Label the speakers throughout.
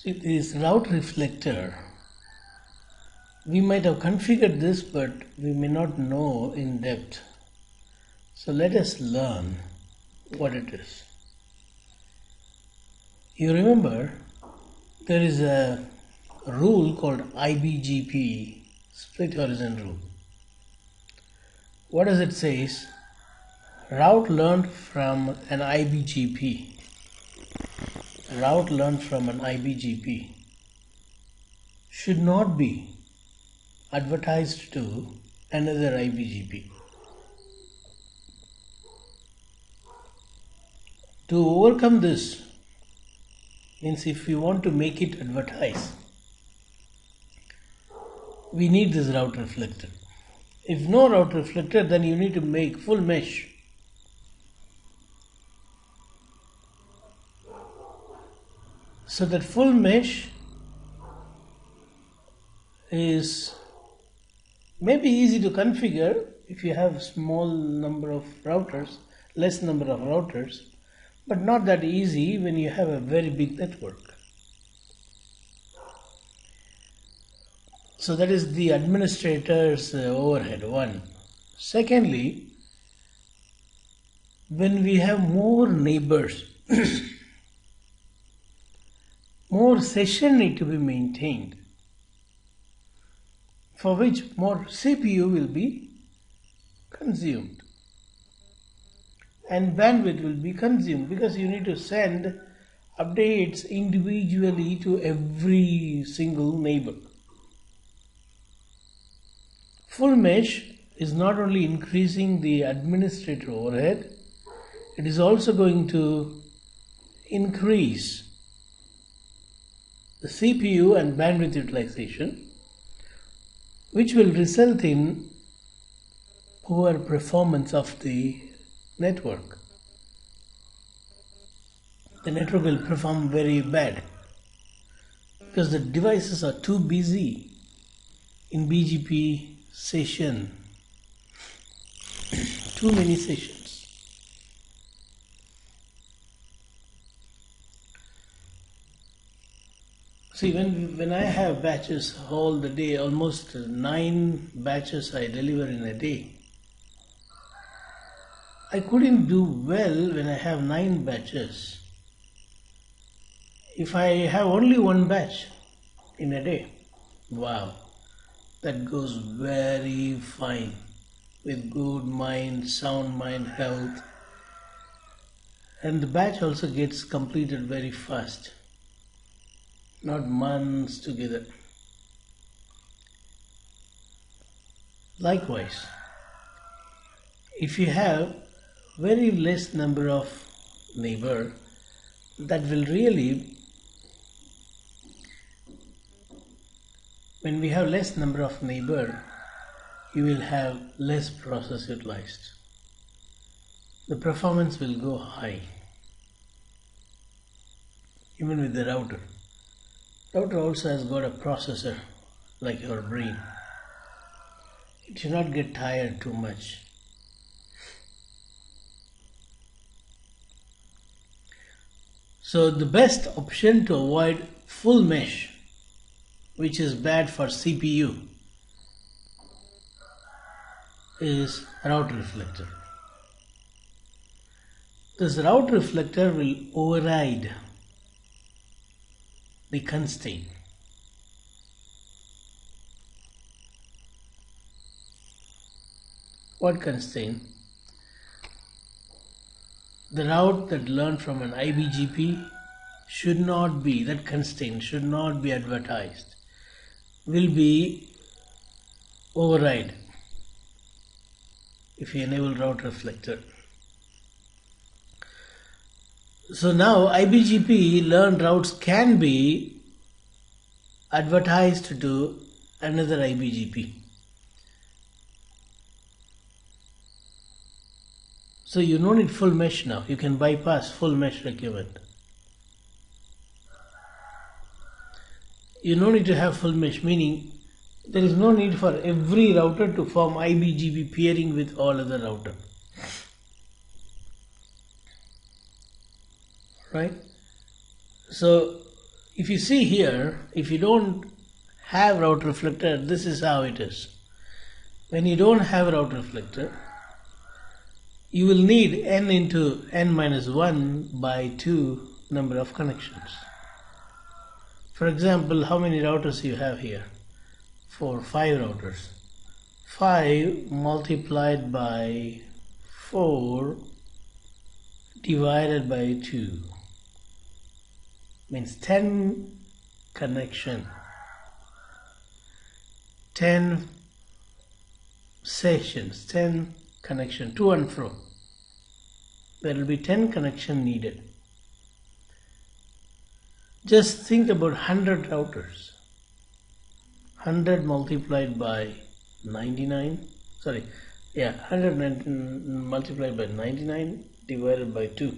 Speaker 1: See, this route reflector, we might have configured this, but we may not know in depth. So let us learn what it is. You remember there is a rule called IBGP, split horizon rule. What does it say? Route learned from an IBGP. Route learned from an IBGP should not be advertised to another IBGP. To overcome this, means if we want to make it advertise, we need this route reflector. If no route reflector, then you need to make full mesh. So that full mesh is maybe easy to configure if you have small number of routers, less number of routers, but not that easy when you have a very big network. So that is the administrator's overhead, one. Secondly, when we have more neighbors, more sessions need to be maintained, for which more CPU will be consumed and bandwidth will be consumed, because you need to send updates individually to every single neighbor. Full mesh is not only increasing the administrator overhead, it is also going to increase the CPU and bandwidth utilization, which will result in poor performance of the network. The network will perform very bad because the devices are too busy in BGP session, too many sessions. See, when I have batches all the day, almost 9 batches I deliver in a day, I couldn't do well when I have 9 batches. If I have only 1 batch in a day, wow, that goes very fine with good mind, sound mind, health, and the batch also gets completed very fast. Not months together. Likewise, if you have very less number of neighbor, that will really, when we have less number of neighbor, you will have less process utilized. The performance will go high, even with the router. Router also has got a processor like your brain. It should not get tired too much. So the best option to avoid full mesh, which is bad for CPU, is route reflector. This route reflector will override the constraint. What constraint? The route that learned from an IBGP should not be, that constraint should not be advertised, will be override if you enable route reflector. So now IBGP learned routes can be advertised to another IBGP. So you don't need full mesh now. You can bypass full mesh requirement. You don't need to have full mesh, meaning there is no need for every router to form IBGP peering with all other router. Right? So If you see here, if you don't have route reflector, this is how it is. When you don't have route reflector, you will need n into n minus 1 by 2 number of connections. For example, how many routers you have here? 5 routers. 5 multiplied by 4 divided by 2 means 10 connection. 10 sessions, 10 connection to and fro. There will be 10 connection needed. Just think about 100 routers. 100 multiplied by 99, 100 multiplied by 99 divided by 2.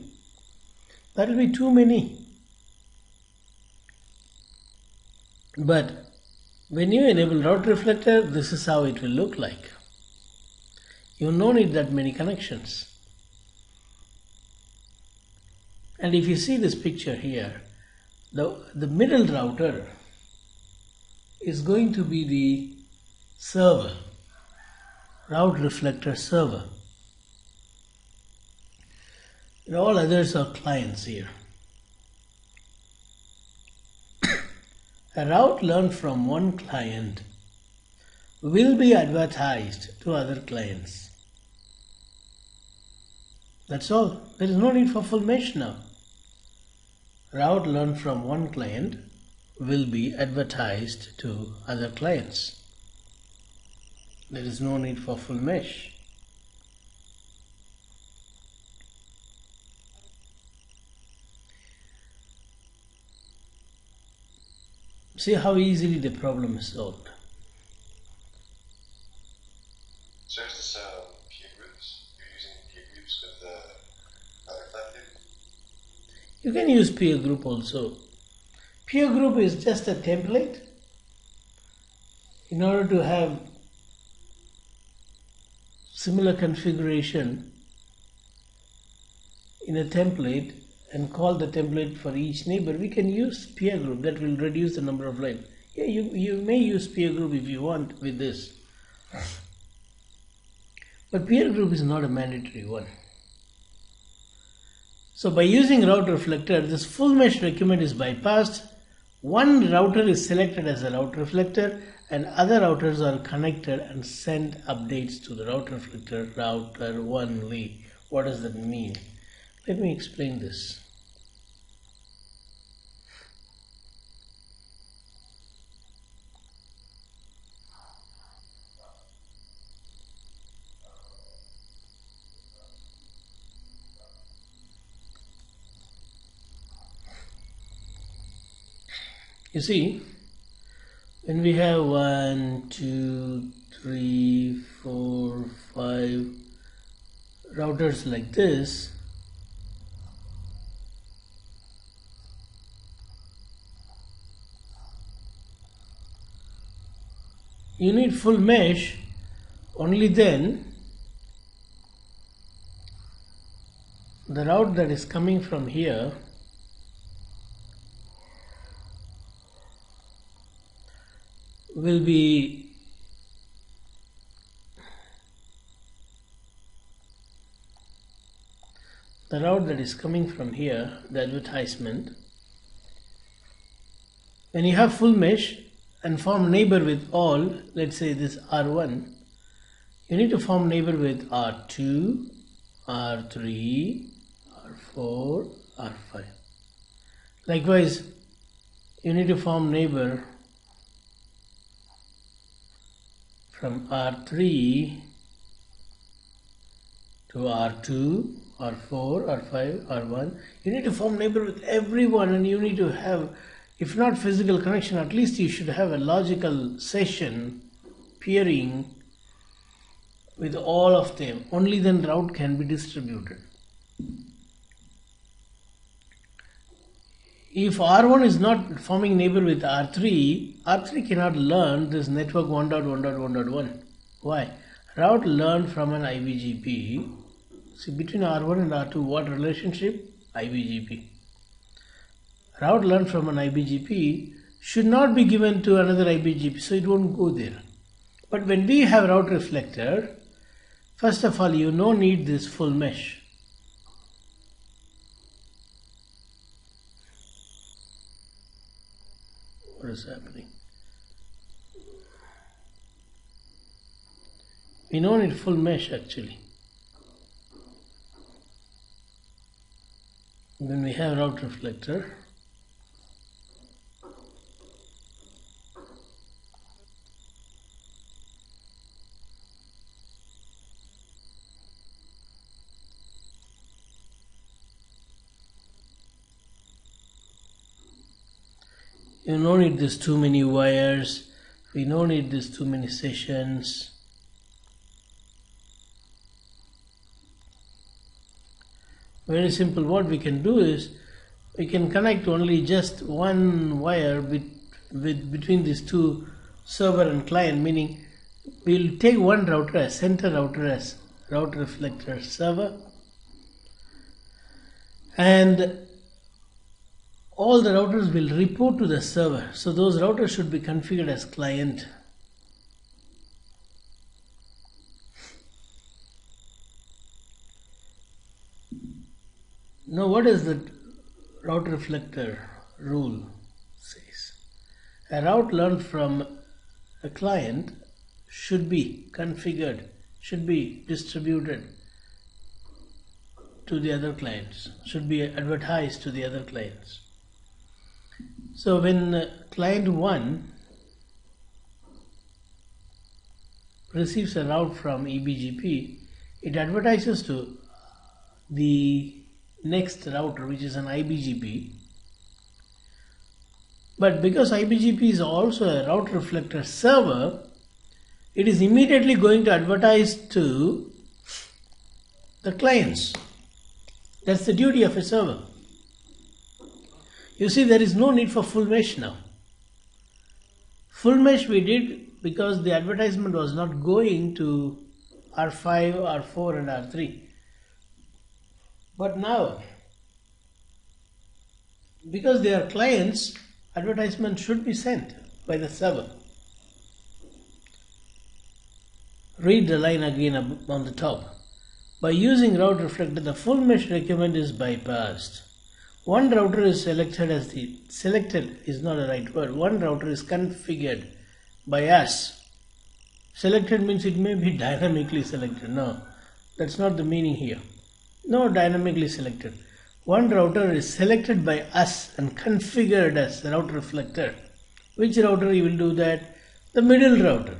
Speaker 1: That will be too many. But when you enable route reflector, this is how it will look like. You don't need that many connections. And if you see this picture here, the middle router is going to be the server, route reflector server. And all others are clients here. A route learned from one client will be advertised to other clients. That's all. There is no need for full mesh now. Route learned from one client will be advertised to other clients. There is no need for full mesh. See how easily the problem is solved.
Speaker 2: So is this peer groups? You're using peer groups with reflective?
Speaker 1: You can use peer group also. Peer group is just a template. In order to have similar configuration in a template and call the template for each neighbor, we can use peer group. That will reduce the number of lines. Yeah, you may use peer group if you want with this. But peer group is not a mandatory one. So by using route reflector, this full mesh requirement is bypassed. One router is selected as a route reflector and other routers are connected and send updates to the route reflector router only. What does that mean? Let me explain this. You see, when we have 1, 2, 3, 4, 5 routers like this, you need full mesh. Only then the route that is coming from here will be the route that is coming from here, the advertisement. When you have full mesh and form neighbor with all, let's say this R1, you need to form neighbor with R2, R3, R4, R5. Likewise, you need to form neighbor from R3 to R2, R4, R5, R1. You need to form neighbor with everyone, and you need to have, if not physical connection, at least you should have a logical session peering with all of them. Only then route can be distributed. If R1 is not forming neighbor with R3, R3 cannot learn this network 1.1.1.1. Why? Route learned from an IBGP. See, between R1 and R2, what relationship? IBGP. route learned from an IBGP should not be given to another IBGP, so it won't go there. But when we have route reflector, first of all, you no need this full mesh. What is happening? We don't need full mesh actually. When we have route reflector, you don't need this too many wires, we don't need this too many sessions. Very simple. What we can do is we can connect only just one wire between these two server and client, meaning we'll take one router as center router as route reflector server, and all the routers will report to the server. So those routers should be configured as client. Now what does the route reflector rule says? A route learned from a client should be configured, should be distributed to the other clients, should be advertised to the other clients. So when client 1 receives a route from EBGP, it advertises to the next router, which is an IBGP. But because IBGP is also a route reflector server, it is immediately going to advertise to the clients. That's the duty of a server. You see, there is no need for full mesh now. Full mesh we did because the advertisement was not going to R5, R4 and R3. But now, because they are clients, advertisement should be sent by the server. Read the line again on the top. By using route reflector, the full mesh requirement is bypassed. One router is selected as the selected is not a right word. One router is configured by us. Selected means it may be dynamically selected. No, that's not the meaning here. No, dynamically selected. One router is selected by us and configured as route reflector. Which router you will do that? The middle router.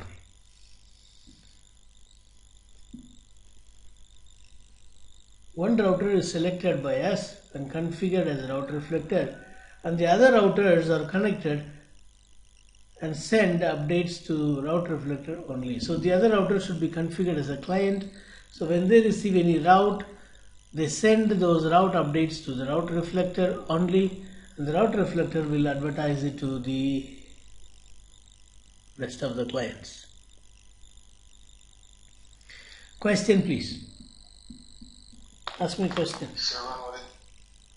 Speaker 1: One router is selected by us and configured as a route reflector, and the other routers are connected and send updates to route reflector only. So the other router should be configured as a client. So when they receive any route, they send those route updates to the route reflector only, and the route reflector will advertise it to the rest of the clients. Question, please. Ask me a question.
Speaker 2: So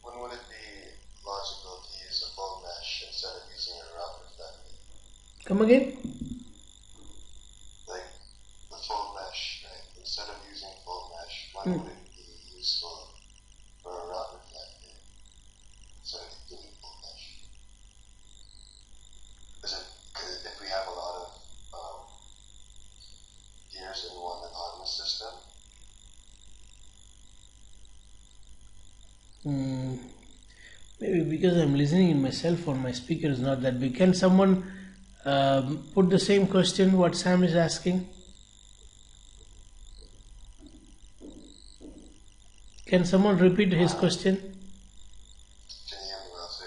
Speaker 2: when would it be logical to use a full mesh instead of using a route reflector?
Speaker 1: Come again?
Speaker 2: Like the full mesh, right? Instead of using full mesh, when would it be useful for a route reflector instead of doing full mesh? Because if we have a lot of gears in one autonomous system,
Speaker 1: maybe because I'm listening in my cell phone, my speaker is not that big. Can someone put the same question what Sam is asking? Can someone repeat his question?
Speaker 2: can you hear me well, sir?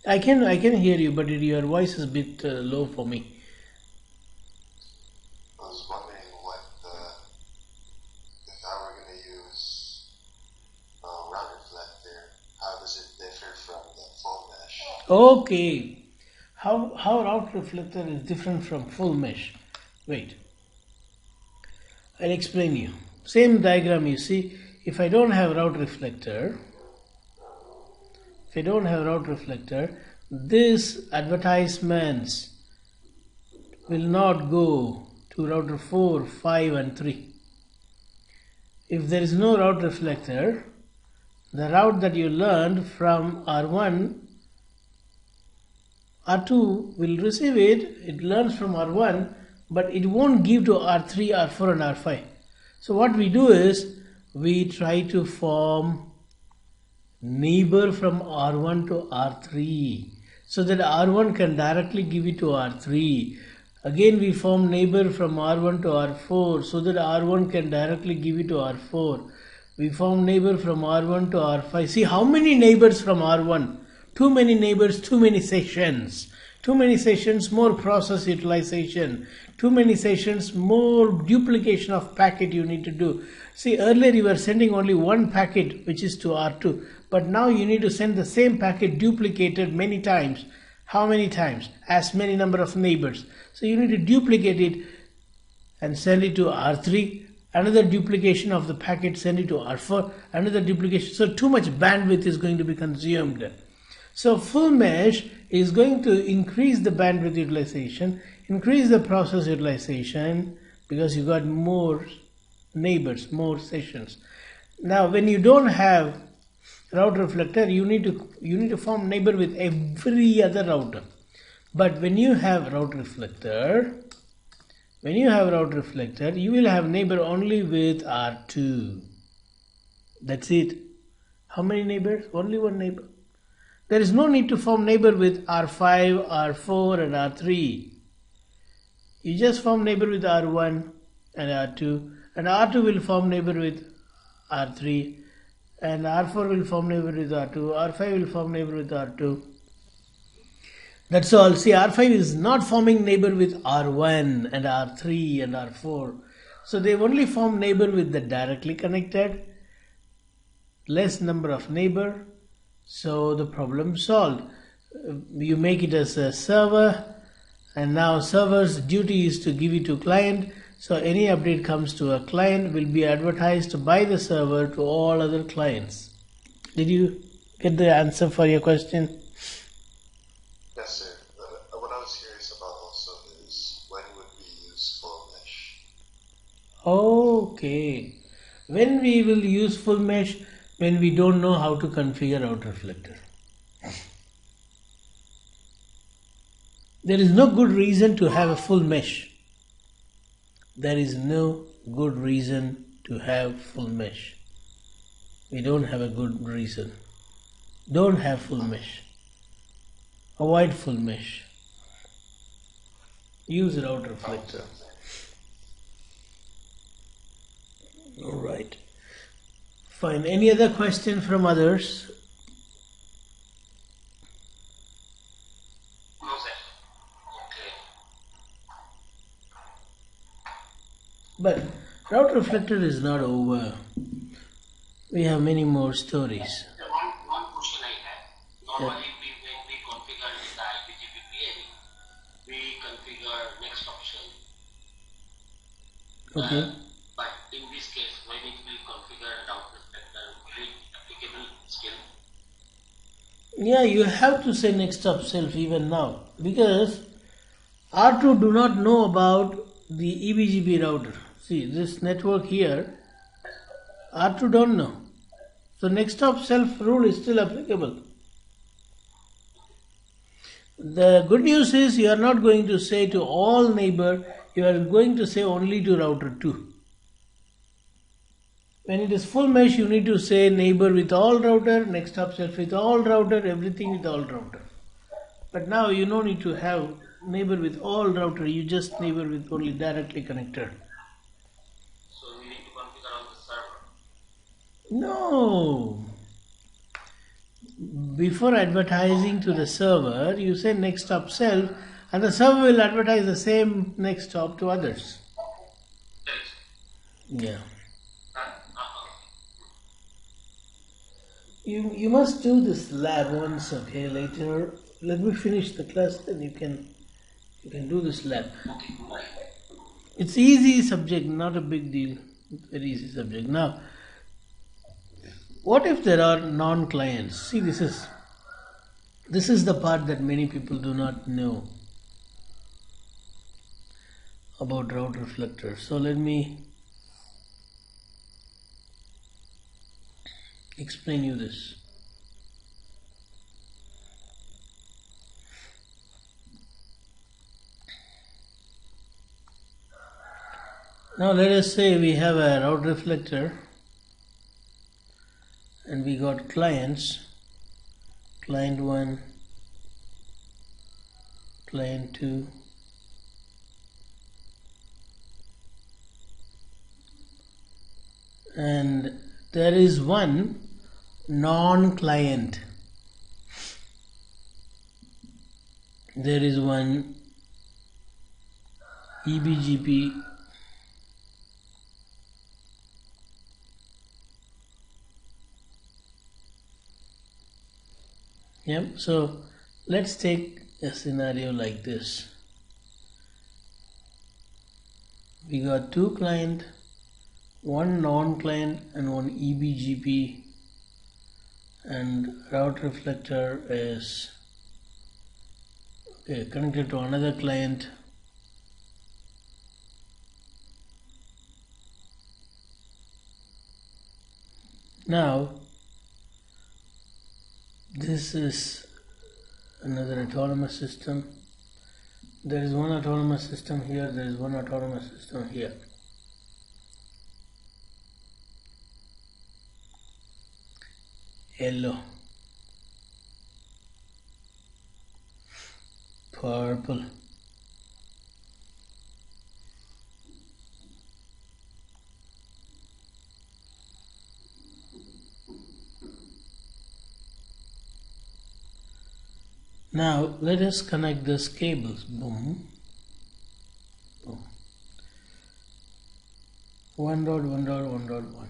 Speaker 1: I can hear you, but your voice is a bit low for me.
Speaker 2: I was wondering if I were going to use route reflector, how does it differ from the full mesh?
Speaker 1: Okay. How route reflector is different from full mesh? Wait. I'll explain you. Same diagram you see. If I don't have route reflector, if I don't have route reflector, this advertisements will not go to router 4, 5 and 3. If there is no route reflector, the route that you learned from R1, R2 will receive it, it learns from R1, but it won't give to R3, R4 and R5. So what we do is, we try to form neighbor from R1 to R3, so that R1 can directly give it to R3. Again we form neighbor from R1 to R4, so that R1 can directly give it to R4. We form neighbor from R1 to R5. See how many neighbors from R1? Too many neighbors, too many sessions. Too many sessions, more process utilization. Too many sessions, more duplication of packet you need to do. See, earlier you were sending only one packet, which is to R2. But now you need to send the same packet duplicated many times. How many times? As many number of neighbors. So you need to duplicate it and send it to R3. Another duplication of the packet, send it to R4. Another duplication. So too much bandwidth is going to be consumed. So full mesh is going to increase the bandwidth utilization, increase the process utilization, because you got more neighbors, more sessions. Now when you don't have route reflector, you need to form neighbor with every other router. But when you have route reflector, you will have neighbor only with R2. That's it. How many neighbors? Only one neighbor. There is no need to form neighbor with R5, R4 and R3. You just form neighbor with R1 and R2, and R2 will form neighbor with R3, and R4 will form neighbor with R2, R5 will form neighbor with R2. That's all. See, R5 is not forming neighbor with R1 and R3 and R4. So they only form neighbor with the directly connected, less number of neighbor. So the problem solved. You make it as a server, and now server's duty is to give it to client. So any update comes to a client will be advertised by the server to all other clients. Did you get the answer for your question?
Speaker 2: Yes, sir. What I was curious about also is, when would we use full mesh?
Speaker 1: Okay. When we will use full mesh? When we don't know how to configure route reflector. There is no good reason to have a full mesh. There is no good reason to have full mesh. We don't have a good reason. Don't have full mesh. Avoid full mesh. Use route reflector. All right. Fine. Any other question from others?
Speaker 3: No, sir. Okay.
Speaker 1: But route reflector is not over. We have many more stories.
Speaker 3: One question I have. Normally, when we configure the BGP peering, we configure next option.
Speaker 1: Okay.
Speaker 3: But in this case, when it will configure route reflector, will it applicable still?
Speaker 1: Yeah, you have to say next stop self even now, because R2 do not know about the eBGP router. See, this network here, R2 don't know. So next stop self rule is still applicable. The good news is you are not going to say to all neighbor, you are going to say only to router 2. When it is full mesh, you need to say neighbor with all router, next stop self with all router, everything with all router. But now you don't need to have neighbor with all router, you just neighbor with only directly connected.
Speaker 3: So we need to configure on the server.
Speaker 1: No. Before advertising to the server, you say next stop self, and the server will advertise the same next stop to others. Yeah. You must do this lab once, okay? Later, let me finish the class, then you can do this lab. It's easy subject, not a big deal. Very easy subject. Now, what if there are non-clients? See, this is This is the part that many people do not know about route reflector. So let me explain you this. Now let us say we have a route reflector and we got clients, client 1, client 2, and there is one non-client. There is one EBGP So let's take a scenario like this. We got 2 clients, 1 non-client and 1 EBGP, and route reflector is connected to another client. Now this is another autonomous system. There is one autonomous system here, there is one autonomous system here. Yellow, purple, now let us connect these cables. Boom, boom. 1.1.1.1,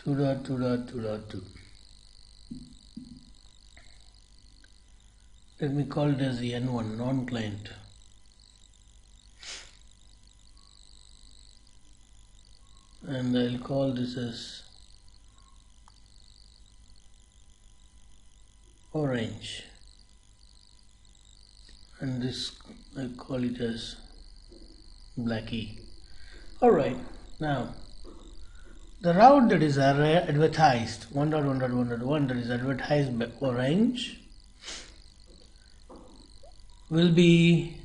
Speaker 1: 2.2.2.2. Let me call it as the N1, non-client. And I'll call this as orange, and this I call it as blackie. Alright, now the route that is advertised 1.1.1.1 that is advertised by orange will be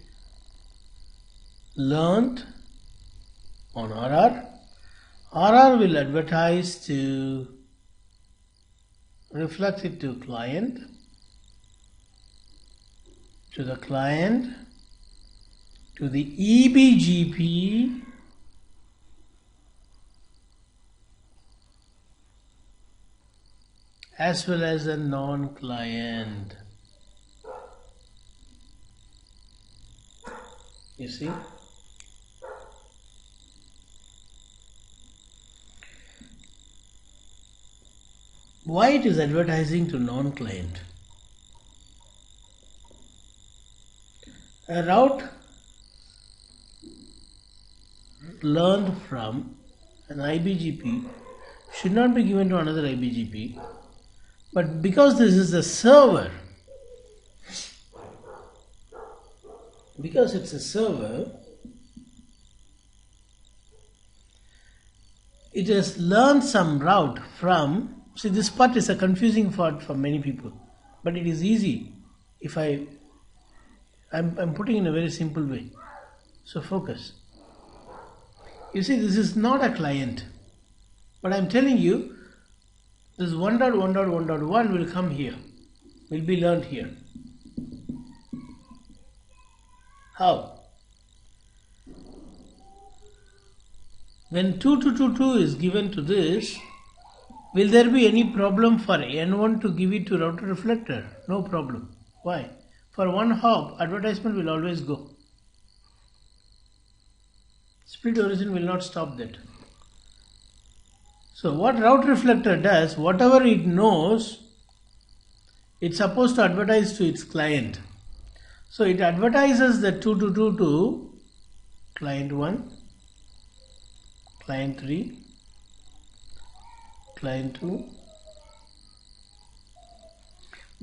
Speaker 1: learned on RR. RR will advertise to reflect it to client, to the client, to the EBGP, as well as a non-client. You see? Why it is advertising to non-client? A route learned from an IBGP should not be given to another IBGP, but because this is a server, because it's a server, it has learned some route from, see, this part is a confusing part for many people, but it is easy if I'm putting in a very simple way. So focus. You see, this is not a client, but I'm telling you this 1.1.1.1 will come here, will be learned here. How? When 2222 is given to this, will there be any problem for N1 to give it to router reflector? No problem. Why? For one hop, advertisement will always go. Split origin will not stop that. So what route reflector does, whatever it knows, it's supposed to advertise to its client. So it advertises the 2222 to client 1, client 3, client to,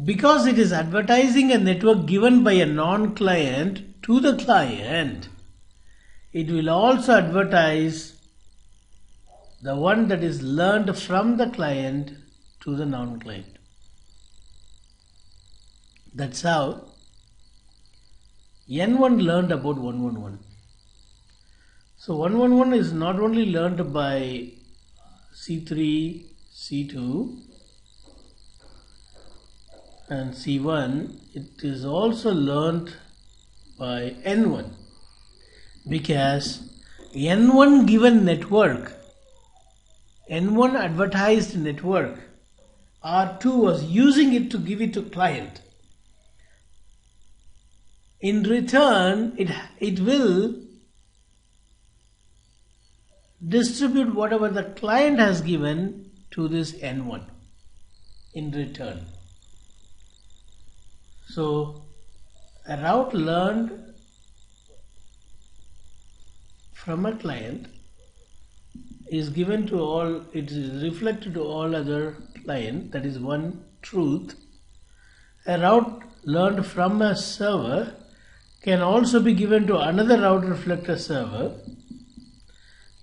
Speaker 1: because it is advertising a network given by a non-client to the client, it will also advertise the one that is learned from the client to the non-client. That's how N1 learned about 111. So 111 is not only learned by C3, C2 and C1, it is also learned by N1, because N1 given network, N1 advertised network, R2 was using it to give it to client. In return, it will distribute whatever the client has given to this N1 in return. So a route learned from a client is given to all, it is reflected to all other client, that is one truth. A route learned from a server can also be given to another route reflector server.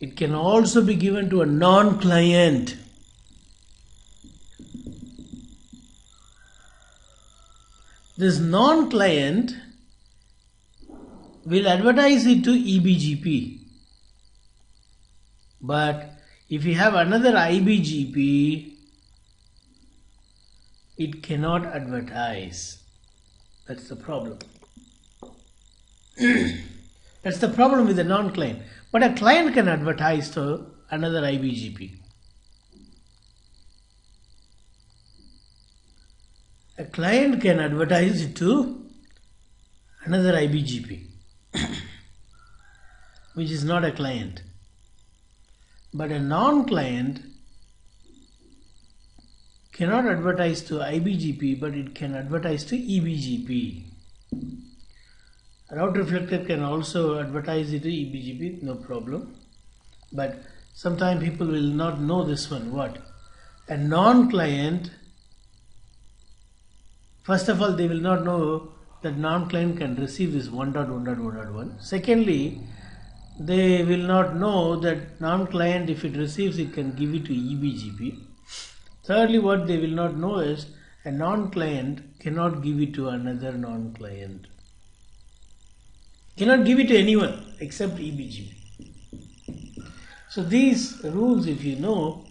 Speaker 1: It can also be given to a non-client. This non-client will advertise it to EBGP. But if you have another IBGP, it cannot advertise. That's the problem. That's the problem with the non-client. But a client can advertise to another IBGP. A client can advertise it to another IBGP, which is not a client. But a non-client cannot advertise to IBGP, but it can advertise to EBGP. A route reflector can also advertise it to EBGP, no problem. But sometimes people will not know this one. What? A non-client, first of all, they will not know that non-client can receive this 1.1.1.1. Secondly, they will not know that non-client, if it receives, it can give it to EBGP. Thirdly, what they will not know is a non-client cannot give it to another non-client. Cannot give it to anyone except EBGP. So these rules, if you know,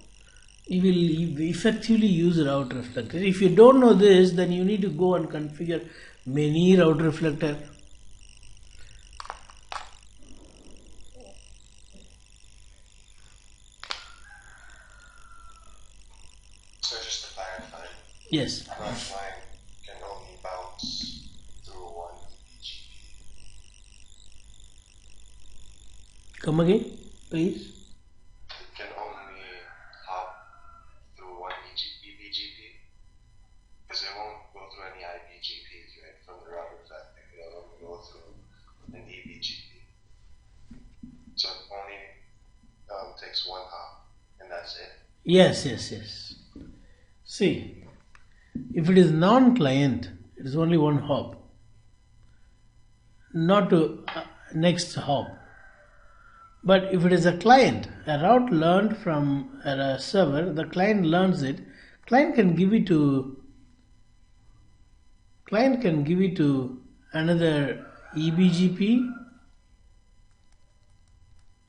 Speaker 1: you will effectively use route reflector. If you don't know this, then you need to go and configure many route reflector.
Speaker 2: So just to clarify,
Speaker 1: Yes.
Speaker 2: a line can only bounce through one BGP.
Speaker 1: Come again, please.
Speaker 2: It can only hop through one BGP, because it won't go through any IBGPs, right? From the router traffic, it'll only go through an EBGP. So it only takes one hop, and that's it.
Speaker 1: Yes. See, if it is non-client, it is only one hop, not to next hop. But if it is a client, a route learned from a server, the client learns it. Client can give it to another EBGP.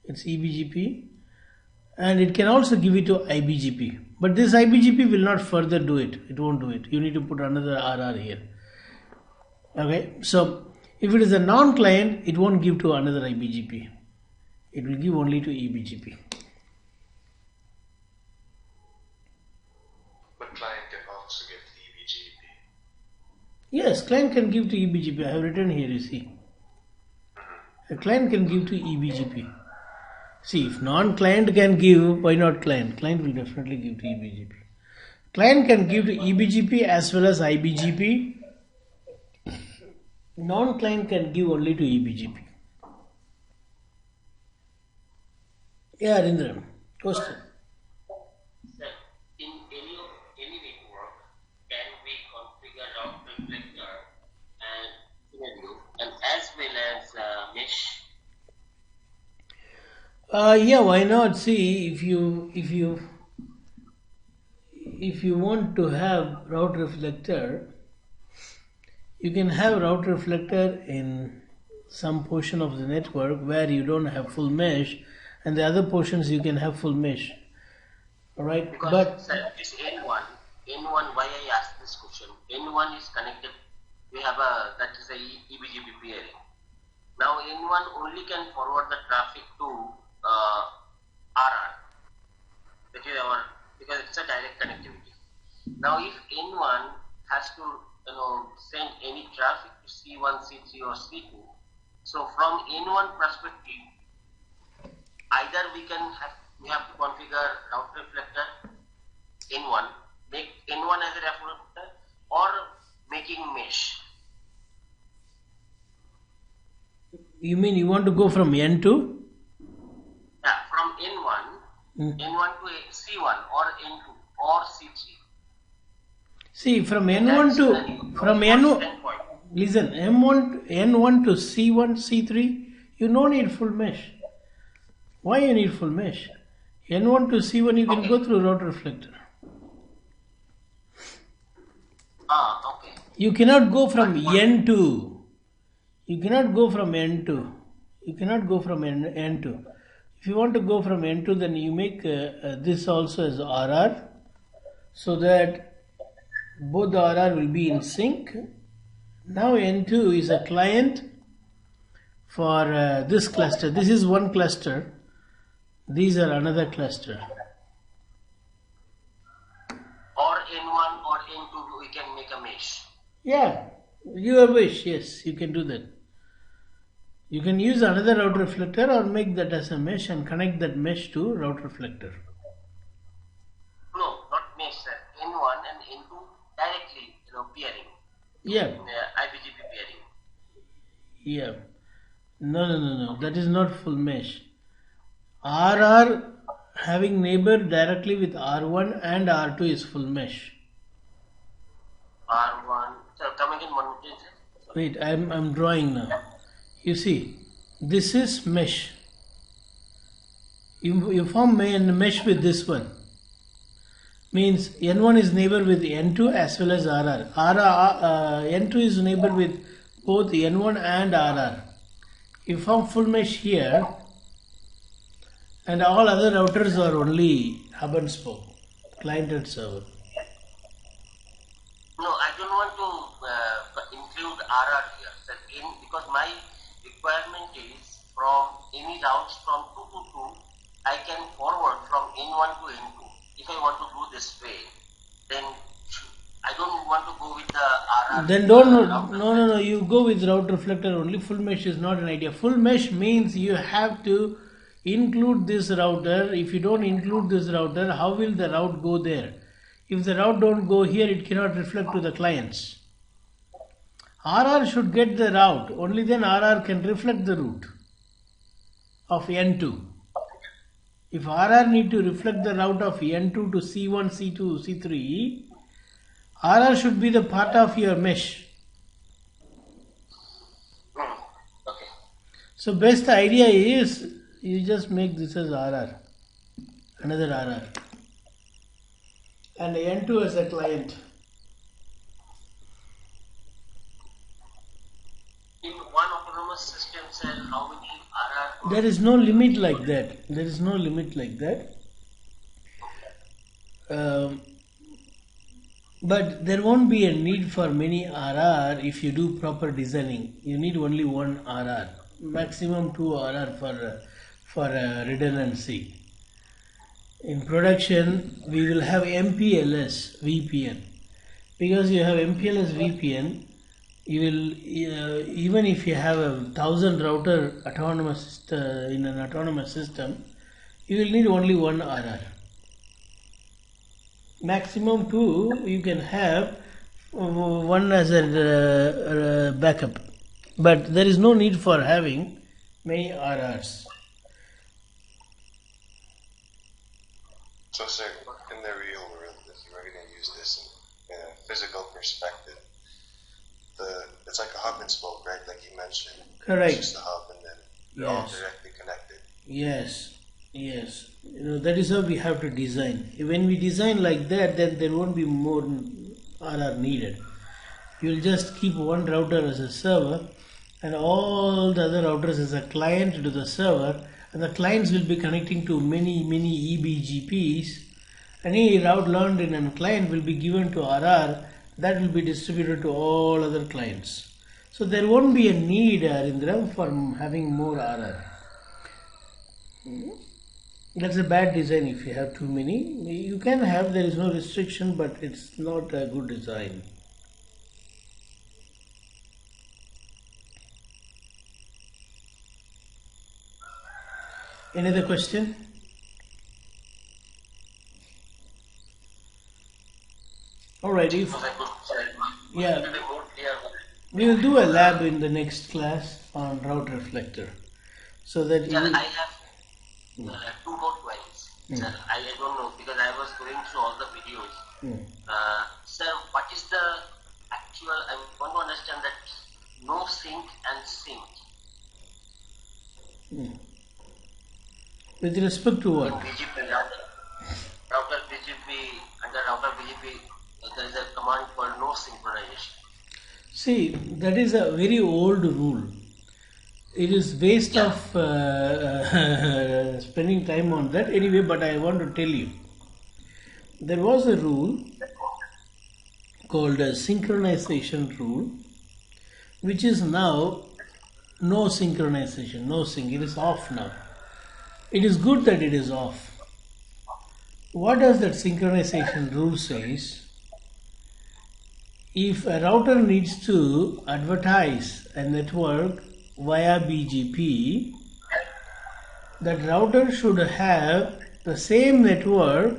Speaker 1: It's EBGP, and it can also give it to IBGP. But this IBGP will not further do it. It won't do it. You need to put another RR here. Okay. So if it is a non-client, it won't give to another IBGP. It will give only to EBGP.
Speaker 2: But client can also give to EBGP.
Speaker 1: Yes, client can give to EBGP. I have written here, you see. A client can give to EBGP. See, if non-client can give, why not client? Client will definitely give to EBGP. Client can give to EBGP as well as IBGP. Non-client can give only to EBGP. Yeah, Arindran, question.
Speaker 3: Sir,
Speaker 1: Yeah, why not? See, if you want to have route reflector, you can have route reflector in some portion of the network where you don't have full mesh, and the other portions you can have full mesh. All right,
Speaker 3: Because
Speaker 1: but
Speaker 3: sir, this N1, why I asked this question? N1 is connected. We have that is a EBGP peering. Now N1 only can forward the traffic to RR. That is because it's a direct connectivity. Now if N1 has to send any traffic to C1, C3 or C2, so from N1 perspective, either we have to configure route reflector N1, make N1 as a reflector, or making mesh.
Speaker 1: you mean you want to go from N to?
Speaker 3: Yeah, from N1 to C1 or N2 or C3.
Speaker 1: See, from N1 to N1. Listen, N1 to C1, C3, you don't need full mesh. Why you need full mesh? N1 to C1 you can go through route reflector.
Speaker 3: Okay.
Speaker 1: You cannot go from N2. You cannot go from N2. You cannot go from N2. If you want to go from N2, then you make this also as RR, so that both the RR will be in sync. Now N2 is a client for this cluster. This is one cluster. These are another cluster.
Speaker 3: Or N1 or N2 we can make a mesh.
Speaker 1: Yeah, your wish. Yes, you can do that. You can use another route reflector or make that as a mesh and connect that mesh to route reflector.
Speaker 3: No, not mesh, sir. N1 and N2 directly, peering.
Speaker 1: Yeah.
Speaker 3: IBGP peering.
Speaker 1: Yeah. No. That is not full mesh. RR having neighbor directly with R1 and R2 is full mesh.
Speaker 3: R1. Sir, come again one more time, sir.
Speaker 1: Wait, I'm drawing now. You see, this is mesh. You form a mesh with this one. Means N1 is neighbor with N2 as well as RR. N2 is neighbor with both N1 and RR. You form full mesh here, and all other routers are only hub and spoke, client and server.
Speaker 3: No, I don't want to include RR here, sir, because my requirement is from any routes from 2 to 2, I can forward from N1 to N2. If I want to do this way, then I don't want to go with the RR.
Speaker 1: Then don't, no, you go with route reflector only. Full mesh is not an idea. Full mesh means you have to include this router. If you don't include this router, how will the route go there? If the route don't go here, it cannot reflect to the clients. RR should get the route. Only then RR can reflect the route of N2. If RR need to reflect the route of N2 to C1, C2, C3, RR should be the part of your mesh.
Speaker 3: Okay.
Speaker 1: So best idea is you just make this as RR, another RR, and N2 as a client.
Speaker 3: In one autonomous system, sir, how many RR?
Speaker 1: There is no limit like that. There is no limit like that. But there won't be a need for many RR if you do proper designing. You need only one RR, maximum 2 RR for redundancy. In production, we will have MPLS VPN. Because you have MPLS VPN, you will even if you have 1,000 router autonomous in an autonomous system, you will need only one RR. Maximum 2 you can have, one as a backup, but there is no need for having many RRs.
Speaker 2: So, sir, in the real world, if you were going to use this in a physical perspective, it's like a hub and spoke, right? Like you mentioned.
Speaker 1: Correct.
Speaker 2: It's just the hub, and then they're all directly connected.
Speaker 1: Yes. Yes, that is how we have to design. When we design like that, then there won't be more RR needed. You'll just keep one router as a server and all the other routers as a client to the server, and the clients will be connecting to many EBGPs. Any route learned in a client will be given to RR, that will be distributed to all other clients. So there won't be a need, Arindra, for having more RR. That's a bad design if you have too many. You can have, there is no restriction, but it's not a good design. Any other question? Alright, yeah, we will do a lab in the next class on route reflector, so that
Speaker 3: Sir, I have two more queries. Sir, I don't know because I was going through all the videos. Sir, what is the actual? I want to understand that no sync and sync.
Speaker 1: With respect to what?
Speaker 3: In BGP router BGP, under router BGP, there is a command called no synchronization.
Speaker 1: See, that is a very old rule. It is waste of spending time on that anyway, but I want to tell you. There was a rule called a synchronization rule, which is now no synchronization, no sync. It is off now. It is good that it is off. What does that synchronization rule says? If a router needs to advertise a network via BGP, that router should have the same network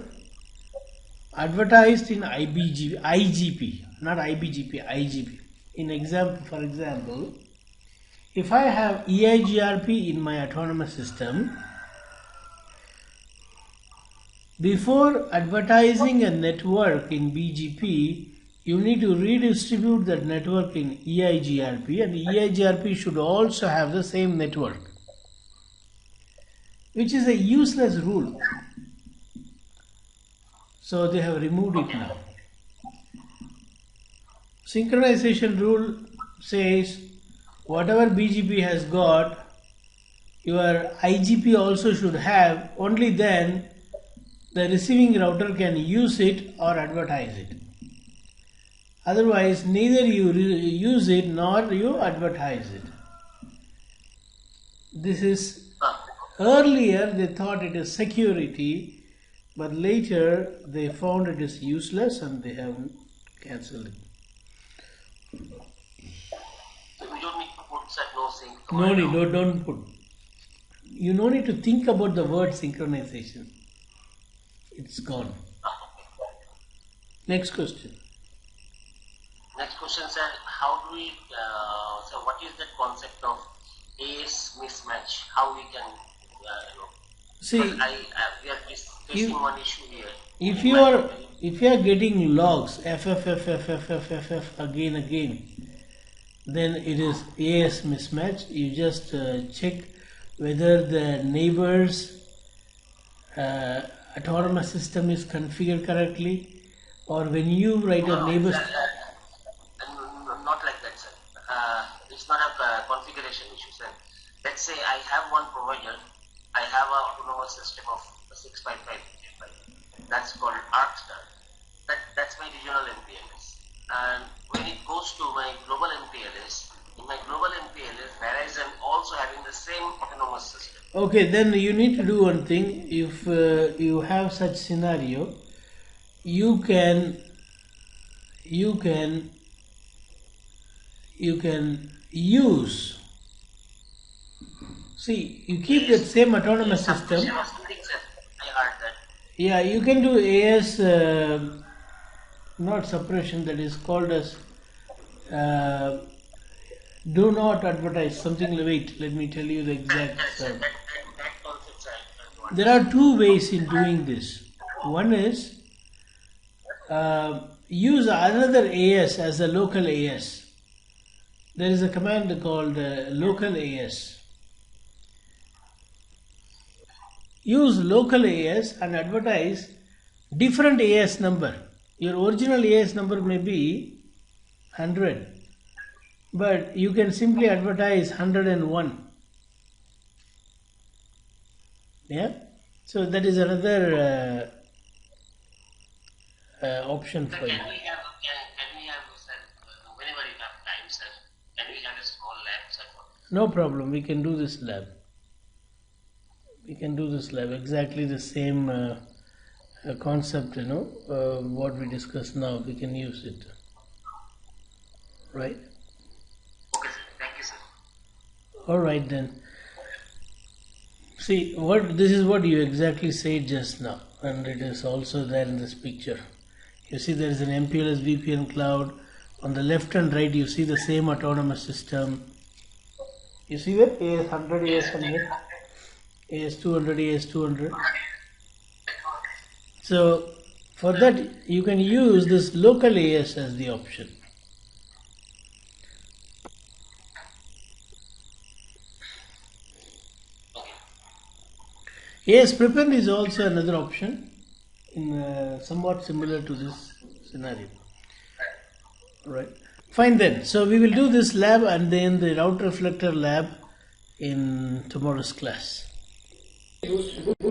Speaker 1: advertised in IGP, not IBGP, IGP. For example, if I have EIGRP in my autonomous system, before advertising a network in BGP, you need to redistribute that network in EIGRP, and EIGRP should also have the same network, which is a useless rule. So they have removed it now. Synchronization rule says whatever BGP has got, your IGP also should have, only then the receiving router can use it or advertise it. Otherwise, neither you use it nor you advertise it. This is, earlier they thought it is security, but later they found it is useless and they have cancelled it.
Speaker 3: So we don't need to put such no sync.
Speaker 1: No need, don't put. You no need to think about the word synchronization. It's gone. Next question.
Speaker 3: Next question, sir. How do we, so what is the concept of AS mismatch? How we can,
Speaker 1: See,
Speaker 3: we are facing one issue here.
Speaker 1: if you are getting logs FFFFFFFF again, then it is AS mismatch. You just check whether the neighbor's autonomous system is configured correctly, or when you write a neighbor's.
Speaker 3: Not like that, sir. It's not a configuration issue, sir. Let's say I have one provider. I have an autonomous system of 655. That's called ArcStar. That's my regional MPLS. And when it goes to my global MPLS, in my global MPLS, Verizon also having the same autonomous system.
Speaker 1: Okay, then you need to do one thing. If you have such scenario, you can use. See, you keep that same autonomous system.
Speaker 3: I heard that.
Speaker 1: Yeah, you can do AS, not suppression, that is called as do not advertise, something. Wait, let me tell you the exact. There are two ways in doing this. One is use another AS as a local AS. There is a command called local AS. use local AS and advertise different AS number. Your original AS number may be 100, but you can simply advertise 101. Yeah, so that is another option for you.
Speaker 3: Can we have, sir, whenever you have time, sir, can we have a small lab, sir?
Speaker 1: No problem, we can do this lab. We can do this lab, exactly the same concept, what we discussed now, we can use it. Right?
Speaker 3: Okay, sir. Thank you, sir.
Speaker 1: Alright then. See, this is what you exactly said just now, and it is also there in this picture. You see there is an MPLS VPN cloud. On the left and right you see the same autonomous system. You see that? AS100, AS100, AS200, AS200. So for that you can use this local AS as the option. AS prepend is also another option, in somewhat similar to this scenario. Right. Fine then. So we will do this lab and then the route reflector lab in tomorrow's class.